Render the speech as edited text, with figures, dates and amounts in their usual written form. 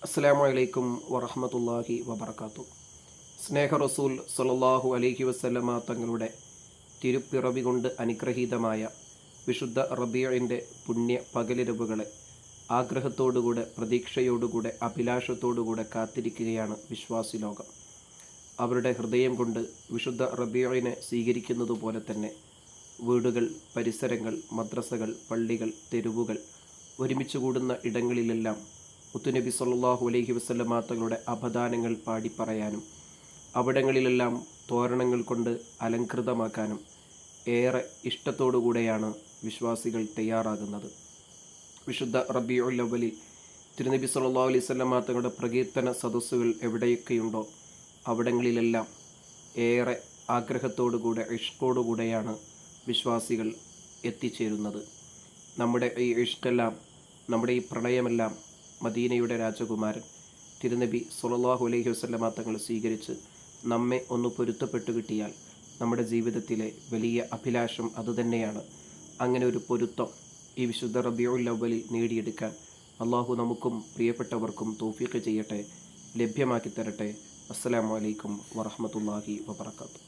അസ്സലാമു അലൈക്കും വറഹ്മത്തുള്ളാഹി വബറകാതുഹു. സ്നേഹ റസൂൽ സ്വല്ലല്ലാഹു അലൈഹി വസല്ലമ തങ്ങളുടെ തിരുപ്പിറവി കൊണ്ട് അനുഗ്രഹീതമായ വിശുദ്ധ റബീഇൻ്റെ പുണ്യ പകലിരവുകളെ ആഗ്രഹത്തോടുകൂടെ, പ്രതീക്ഷയോടുകൂടെ, അഭിലാഷത്തോടുകൂടെ കാത്തിരിക്കുകയാണ് വിശ്വാസി ലോകം. അവരുടെ ഹൃദയം കൊണ്ട് വിശുദ്ധ റബീഇനെ സ്വീകരിക്കുന്നതുപോലെ തന്നെ വീടുകൾ, പരിസരങ്ങൾ, മദ്രസകൾ, പള്ളികൾ, തെരുവുകൾ, ഒരുമിച്ച് കൂടുന്ന ഇടങ്ങളിലെല്ലാം മുത്തുനബി സല്ലല്ലാഹു അലൈഹി വസല്ലമ തങ്ങളുടെ അപദാനങ്ങൾ പാടിപ്പറയാനും അവിടങ്ങളിലെല്ലാം തോരണങ്ങൾ കൊണ്ട് അലങ്കൃതമാക്കാനും ഏറെ ഇഷ്ടത്തോടുകൂടെയാണ് വിശ്വാസികൾ തയ്യാറാകുന്നത്. വിശുദ്ധ റബീഉൽ അവ്വലിൽ തിരുനബി സല്ലല്ലാഹു അലൈഹി വസല്ലമ തങ്ങളുടെ പ്രകീർത്തന സദസ്സുകൾ എവിടെയൊക്കെയുണ്ടോ അവിടങ്ങളിലെല്ലാം ഏറെ ആഗ്രഹത്തോടുകൂടെ, ഇഷ്കോടുകൂടെയാണ് വിശ്വാസികൾ എത്തിച്ചേരുന്നത്. നമ്മുടെ ഈ ഇഷ്കെല്ലാം, നമ്മുടെ ഈ പ്രണയമെല്ലാം മദീനയുടെ രാജകുമാരൻ തിരുനബി സ്വല്ലല്ലാഹു അലൈഹി വസല്ലമ തങ്ങൾ സ്വീകരിച്ച് നമ്മെ ഒന്ന് പൊരുത്തപ്പെട്ടു കിട്ടിയാൽ നമ്മുടെ ജീവിതത്തിലെ വലിയ അഭിലാഷം അതുതന്നെയാണ്. അങ്ങനെ ഒരു പൊരുത്തം ഈ വിശുദ്ധ റബീഉൽ അവ്വലിൽ നേടിയെടുക്കാൻ അള്ളാഹു നമുക്കും പ്രിയപ്പെട്ടവർക്കും തൗഫീഖ് ചെയ്യട്ടെ, ലഭ്യമാക്കി തരട്ടെ. അസ്സലാമു അലൈക്കും വറഹ്മത്തുള്ളാഹി വബറകാതുഹു.